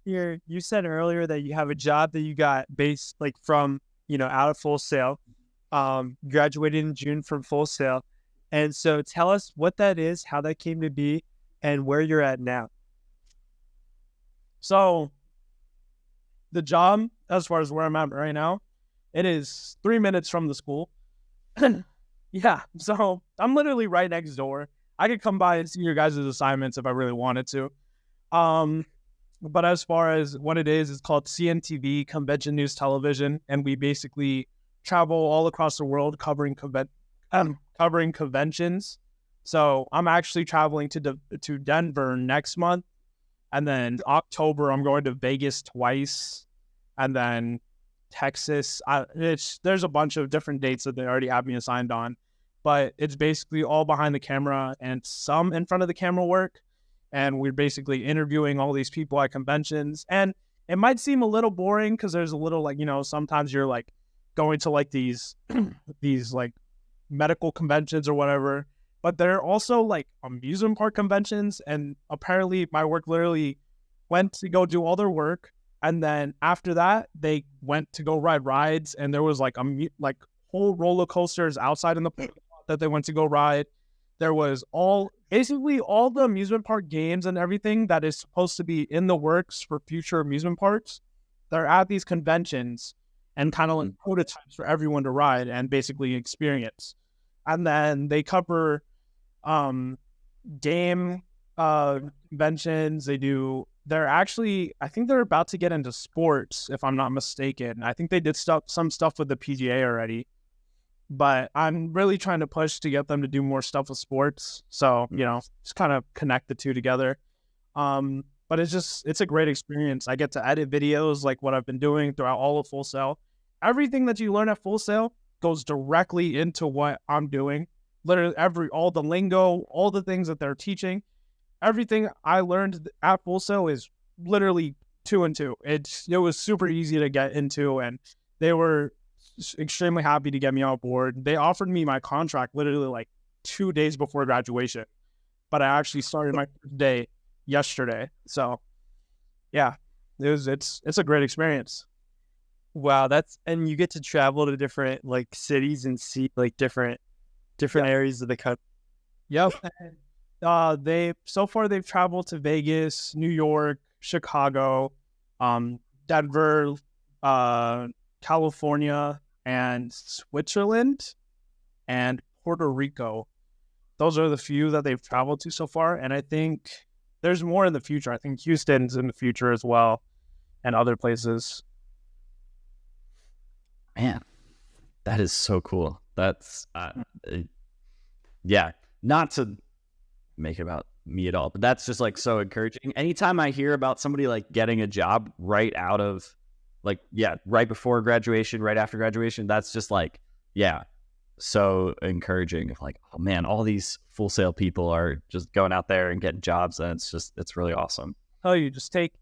Here, you said earlier that you have a job that you got based like from out of Full Sail. Graduated in June from Full Sail, and so tell us what that is, how that came to be, and where you're at now. So, the job, as far as where I'm at right now, it is 3 minutes from the school. Yeah, so I'm literally right next door. I could come by and see your guys' assignments if I really wanted to. But as far as what it is, it's called CNTV, Convention News Television, and we basically travel all across the world covering conventions. So I'm actually traveling to Denver next month, and then October I'm going to Vegas twice, and then Texas. There's a bunch of different dates that they already have me assigned on, but it's basically all behind the camera and some in front of the camera work. And we're basically interviewing all these people at conventions. And it might seem a little boring because there's a little like, sometimes you're like going to like these like medical conventions or whatever, but they're also like amusement park conventions. And apparently my work literally went to go do all their work. And then after that, they went to go ride rides. And there was like whole roller coasters outside in the park that they went to go ride. There was basically all the amusement park games and everything that is supposed to be in the works for future amusement parks. They're at these conventions and kind of like prototypes for everyone to ride and basically experience. And then they cover game conventions. I think they're about to get into sports, if I'm not mistaken. I think they did some stuff with the PGA already. But I'm really trying to push to get them to do more stuff with sports. So, just kind of connect the two together. But it's a great experience. I get to edit videos like what I've been doing throughout all of Full Sail. Everything that you learn at Full Sail goes directly into what I'm doing. Literally all the lingo, all the things that they're teaching, everything I learned at Full Sail is literally 2 and 2. It was super easy to get into, and they were extremely happy to get me on board. They offered me my contract literally like 2 days before graduation, but I actually started my first day yesterday. So yeah, it's a great experience. Wow, and you get to travel to different like cities and see like different areas of the country. Yep. They've traveled to Vegas, New York, Chicago, Denver, California, and Switzerland, and Puerto Rico. those are the few that they've traveled to so far. And I think there's more in the future. I think Houston's in the future as well, and other places. Man, that is so cool. That's yeah, not to make it about me at all, but that's just like so encouraging. Anytime I hear about somebody like getting a job right out of right before graduation, right after graduation, that's just like, yeah, so encouraging. Of like, oh man, all these Full Sail people are just going out there and getting jobs, and it's really awesome. Oh, you just take,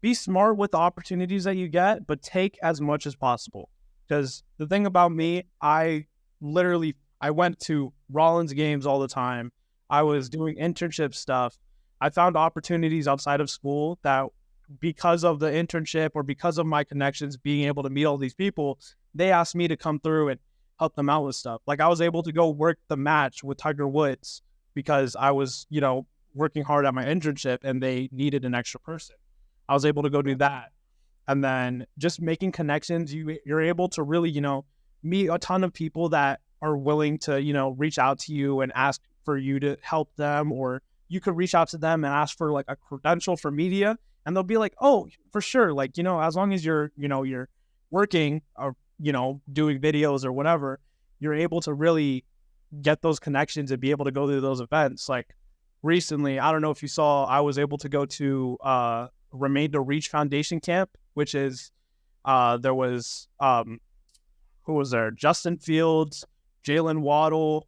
be smart with the opportunities that you get, but take as much as possible. Because the thing about me, I went to Rollins games all the time. I was doing internship stuff. I found opportunities outside of school that, because of the internship or because of my connections, being able to meet all these people, they asked me to come through and help them out with stuff. Like, I was able to go work the match with Tiger Woods because I was, working hard at my internship and they needed an extra person. I was able to go do that. And then just making connections, you're able to really, meet a ton of people that are willing to, reach out to you and ask for you to help them, or you could reach out to them and ask for like a credential for media, and they'll be like, oh, for sure. Like, as long as you're working or, doing videos or whatever, you're able to really get those connections and be able to go to those events. Like recently, I don't know if you saw, I was able to go to Remain to Reach Foundation Camp, which is, there was, who was there? Justin Fields, Jalen Waddle,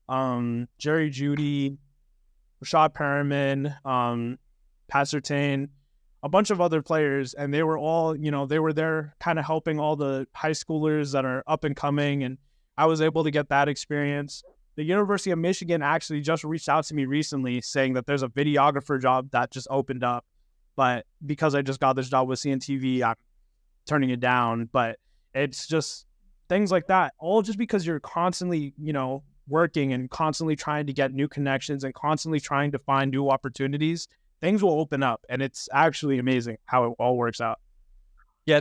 Jerry Jeudy, Rashad Perriman, Pat Surtain, a bunch of other players, and they were all, they were there kind of helping all the high schoolers that are up and coming, and I was able to get that experience. The University of Michigan actually just reached out to me recently saying that there's a videographer job that just opened up, but because I just got this job with CNTV, I'm turning it down. But it's just things like that, all just because you're constantly, working and constantly trying to get new connections and constantly trying to find new opportunities. Things will open up, and it's actually amazing how it all works out. Yeah,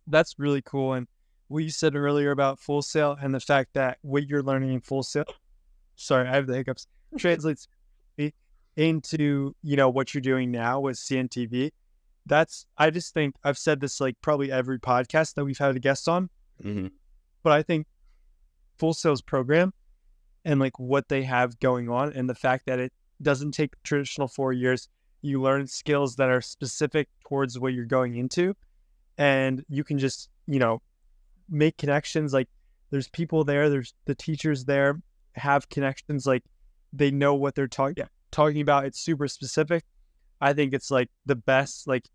that's really cool. And what you said earlier about Full Sail and the fact that what you're learning in Full Sail, sorry, I have the hiccups, translates into, what you're doing now with CNTV. I just think I've said this like probably every podcast that we've had a guest on, but I think Full Sail's program and like what they have going on, and the fact that it doesn't take the traditional 4 years, you learn skills that are specific towards what you're going into, and you can just, make connections. Like, there's people there, there's the teachers there, have connections, like they know what they're talking about. It's super specific. I think it's like the best. Like,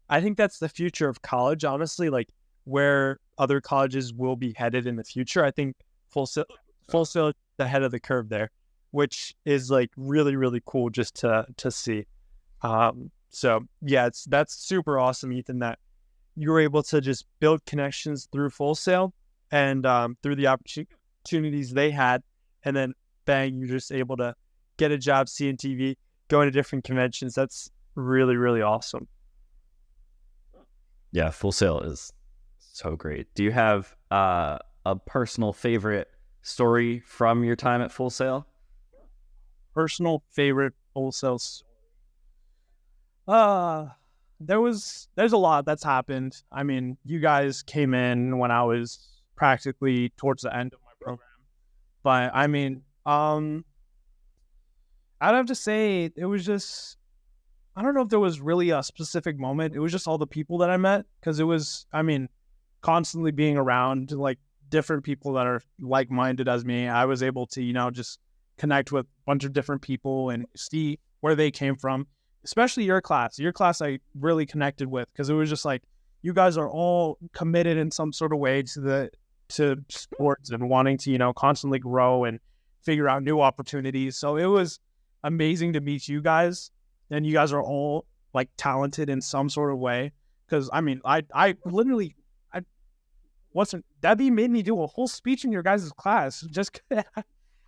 I think that's the future of college, honestly, like where other colleges will be headed in the future. I think Full Sail is the head of the curve there, which is like really, really cool just to see. So yeah, that's super awesome, Ethan, that you were able to just build connections through Full Sail and through the opportunities they had, and then bang, you're just able to get a job, CNTV, going to different conventions. That's really, really awesome. Yeah, Full Sail is so great. Do you have a personal favorite story from your time at Full Sail? Personal favorite Full Sail story. There's a lot that's happened. I mean, you guys came in when I was practically towards the end of my program, but I mean, I'd have to say it was just, I don't know if there was really a specific moment. It was just all the people that I met, because it was, I mean, constantly being around like different people that are like-minded as me. I was able to, just connect with a bunch of different people and see where they came from, especially your class. Your class I really connected with, because it was just like, you guys are all committed in some sort of way to sports and wanting to, constantly grow and figure out new opportunities. So it was amazing to meet you guys. And you guys are all like talented in some sort of way. Because I mean, I literally, Debbie made me do a whole speech in your guys' class. Just,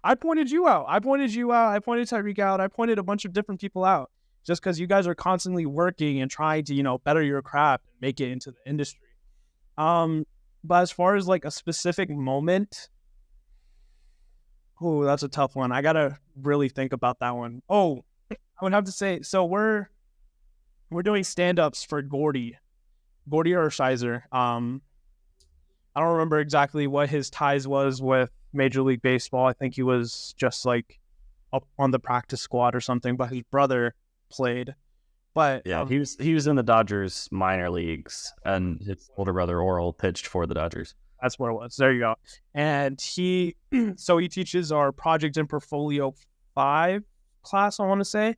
I pointed you out. I pointed Tyreek out. I pointed a bunch of different people out, just because you guys are constantly working and trying to, better your craft and make it into the industry. But as far as like a specific moment, Oh, that's a tough one. I gotta really think about that one. Oh, I would have to say, so we're doing stand-ups for Gordy Hershiser. I don't remember exactly what his ties was with Major League Baseball. I think he was just like up on the practice squad or something, but his brother played. But Yeah, he was in the Dodgers minor leagues, and his older brother Oral pitched for the Dodgers. that's where it was. There you go. And he teaches our Project and Portfolio 5 class, I want to say.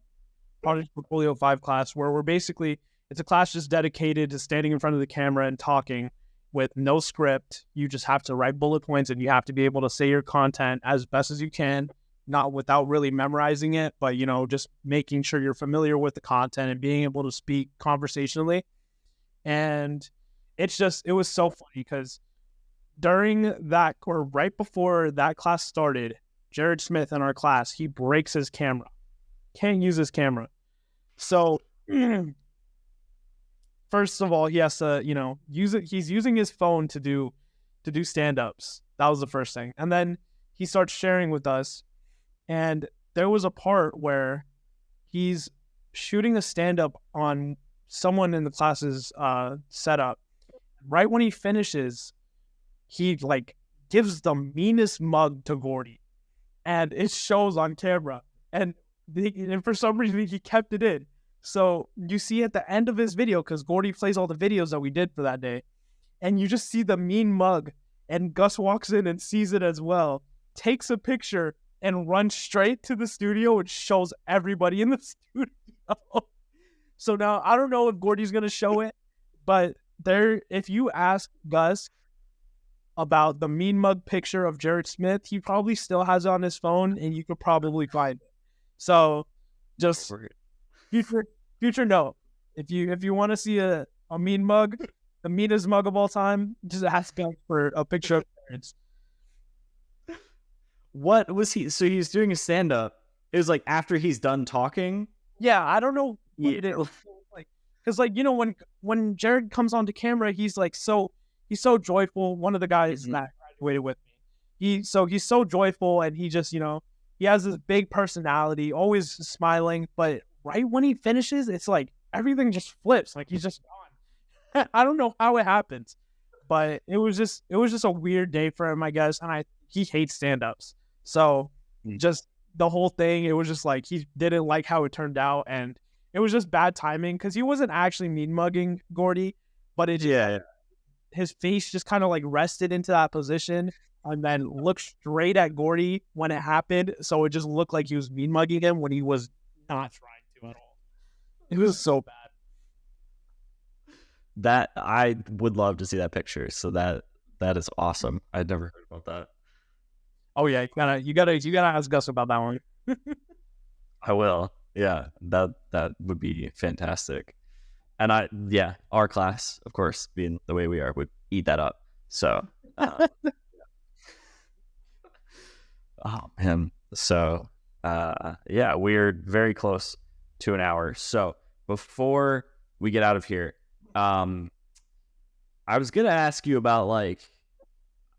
Project Portfolio 5 class, where it's a class just dedicated to standing in front of the camera and talking with no script. You just have to write bullet points, and you have to be able to say your content as best as you can, not without really memorizing it, but, just making sure you're familiar with the content and being able to speak conversationally. And it was so funny because during that, or right before that class started, Jared Smith in our class, he breaks his camera. Can't use his camera. So first of all, he has to, use it. He's using his phone to do stand-ups. That was the first thing. And then he starts sharing with us. And there was a part where he's shooting a stand-up on someone in the class's setup. Right when he finishes, he gives the meanest mug to Gordy, and it shows on camera. And for some reason, he kept it in. So you see at the end of his video, because Gordy plays all the videos that we did for that day, and you just see the mean mug, and Gus walks in and sees it as well, takes a picture, and runs straight to the studio and shows everybody in the studio. So now I don't know if Gordy's going to show it, but if you ask Gus about the mean mug picture of Jared Smith, he probably still has it on his phone, and you could probably find it. So just future note, if you want to see a mean mug, the meanest mug of all time, just ask Gus for a picture of Jared's. What was he? So he's doing a stand-up. It was after he's done talking. Yeah, I don't know what it is. Because when Jared comes onto camera, he's so joyful. One of the guys that graduated with me, he's so joyful, and he just he has this big personality, always smiling. But right when he finishes, it's everything just flips. He's just gone. I don't know how it happens, but it was just a weird day for him, I guess. And he hates stand-ups. So just the whole thing, it was just he didn't like how it turned out, and it was just bad timing because he wasn't actually mean mugging Gordy, but it just, his face just kind of rested into that position and then looked straight at Gordy when it happened. So it just looked like he was mean mugging him when he was not trying to at all. It was so bad. That I would love to see that picture. So that is awesome. I'd never heard about that. Oh yeah, you gotta ask Gus about that one. I will. Yeah, that would be fantastic. And our class, of course, being the way we are, would eat that up. So, oh man. So, we're very close to an hour. So before we get out of here, I was gonna ask you about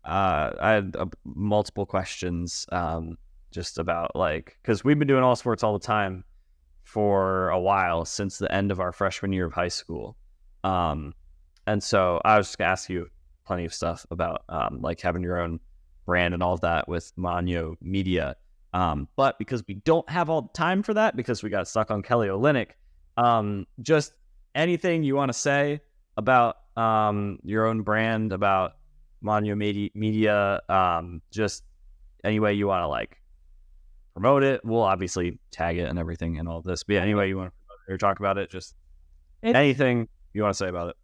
I had multiple questions, just about because we've been doing all sports all the time for a while since the end of our freshman year of high school. And so I was just gonna ask you plenty of stuff about having your own brand and all of that with Maanao Media. But because we don't have all the time for that, because we got stuck on Kelly Olynyk, just anything you want to say about your own brand, about Maanao Media, just any way you want to promote it. We'll obviously tag it and everything and all this. But yeah, any way you want to talk about it, just anything you want to say about it.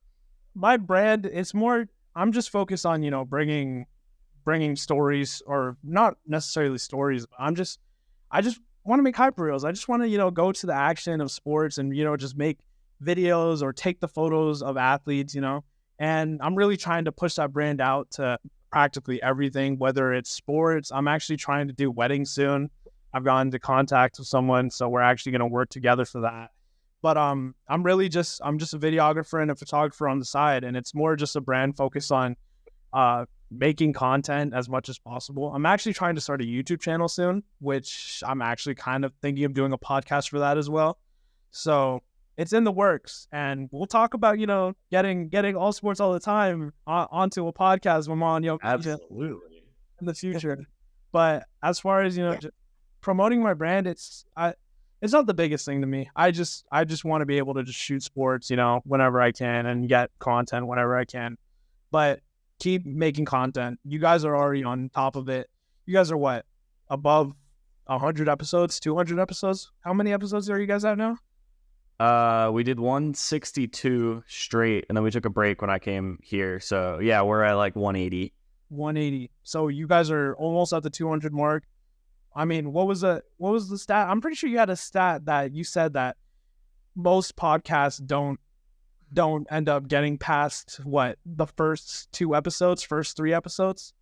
My brand, it's more, I'm just focused on, bringing stories, or not necessarily stories. I just want to make hype reels. I just want to, go to the action of sports and, just make videos or take the photos of athletes, and I'm really trying to push that brand out to practically everything, whether it's sports. I'm actually trying to do weddings soon. I've gone into contact with someone, so we're actually going to work together for that. But I'm just a videographer and a photographer on the side, and it's more just a brand focused on making content as much as possible. I'm actually trying to start a YouTube channel soon, which I'm actually kind of thinking of doing a podcast for that as well. So it's in the works, and we'll talk about, getting all sports all the time onto a podcast when on, Absolutely. in the future. But as far as, just promoting my brand, it's not the biggest thing to me. I just want to be able to just shoot sports, whenever I can and get content whenever I can. But keep making content. You guys are already on top of it. You guys are what? Above 100 episodes, 200 episodes? How many episodes are you guys at now? We did 162 straight, and then we took a break when I came here. So yeah, we're at like 180. 180. So you guys are almost at the 200 mark. I mean, what was the stat? I'm pretty sure you had a stat that you said that most podcasts don't end up getting past the first 3 episodes.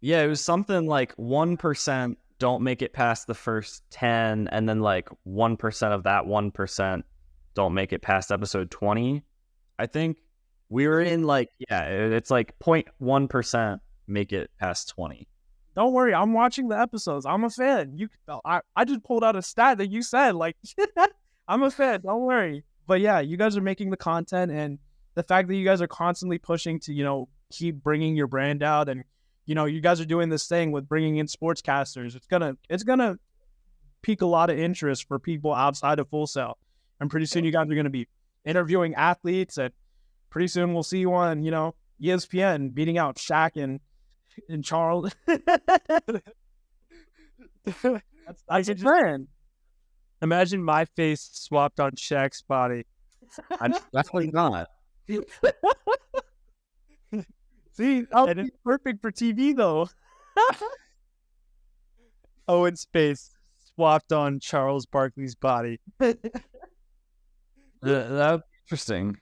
Yeah, it was something like 1% don't make it past the first 10, and then like 1% of that 1% don't make it past episode 20. I think we were in it's like 0.1% make it past 20. Don't worry, I'm watching the episodes. I'm a fan. I just pulled out a stat that you said. Like, I'm a fan. Don't worry. But yeah, you guys are making the content, and the fact that you guys are constantly pushing to, keep bringing your brand out, and, you guys are doing this thing with bringing in sportscasters. It's gonna pique a lot of interest for people outside of Full Sail. And pretty soon you guys are going to be interviewing athletes, and pretty soon we'll see you on, ESPN beating out Shaq and Charles. That's a plan. Imagine my face swapped on Shaq's body. I'm definitely not. See, it's perfect for TV though. Owen's face swapped on Charles Barkley's body. That's interesting.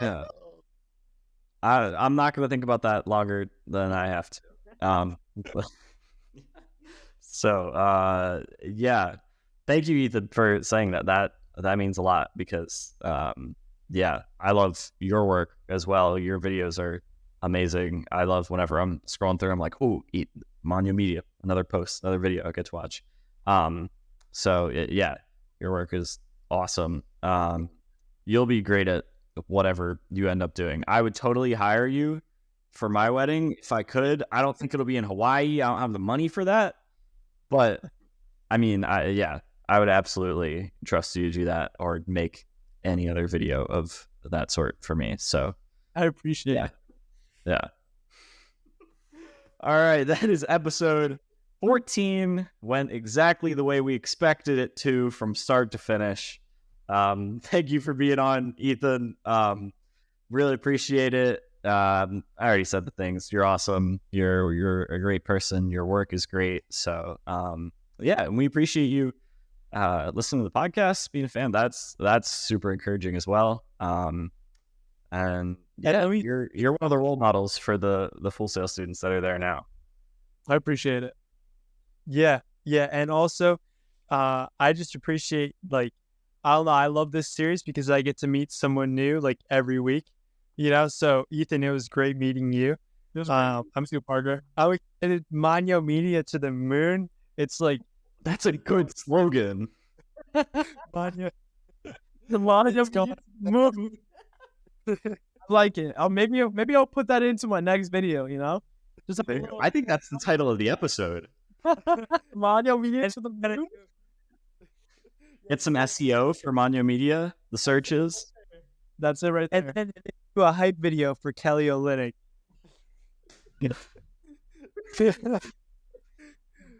Yeah. I'm not going to think about that longer than I have to. So, yeah. Thank you, Ethan, for saying that. That means a lot because, yeah, I love your work as well. Your videos are amazing. I love whenever I'm scrolling through, I'm like, oh, Maanao Media, another post, another video I get to watch. So, yeah, your work is awesome. You'll be great at whatever you end up doing. I would totally hire you for my wedding if I could. I don't think it'll be in Hawaii. I don't have the money for that. But I mean, I would absolutely trust you to do that or make any other video of that sort for me. So I appreciate it. Yeah. All right. That is episode 14. Went exactly the way we expected it to from start to finish. Thank you for being on, Ethan. Really appreciate it. I already said the things. You're awesome. You're a great person. Your work is great. So, yeah, and we appreciate you listening to the podcast, being a fan. That's super encouraging as well. And yeah, you're one of the role models for the Full Sail students that are there now. I appreciate it. Yeah, and also, I just appreciate I don't know. I love this series because I get to meet someone new every week. So Ethan, it was great meeting you. I'm Matthew Parker. I did Maanao Media to the moon. It's that's a good slogan. Maanao. I like it. Maybe I'll put that into my next video. Just I think that's the title of the episode. Maanao Media to the moon. Get some SEO for Maanao Media, the searches. That's it right there. And then do a hype video for Kelly Olynyk.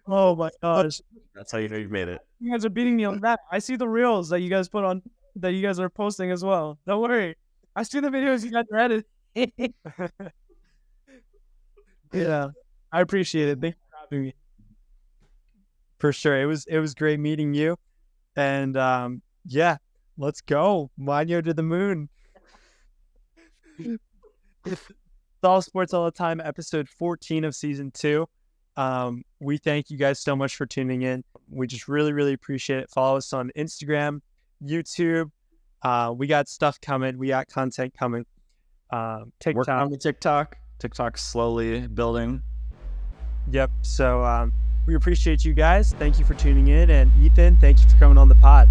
Oh my gosh. That's how you know you've made it. You guys are beating me on that. I see the reels that you guys that you guys are posting as well. Don't worry. I see the videos you guys are editing. Yeah. I appreciate it. Thank you for having me. For sure. It was great meeting you. And yeah, let's go. Maanao to the moon. It's All Sports All the Time, episode 14 of season 2. We thank you guys so much for tuning in. We just really, really appreciate it. Follow us on Instagram, YouTube. We got stuff coming. We got content coming. Working TikTok. on the TikTok. TikTok's slowly building. Yep. So we appreciate you guys. Thank you for tuning in. And Ethan, thank you for coming on the pod.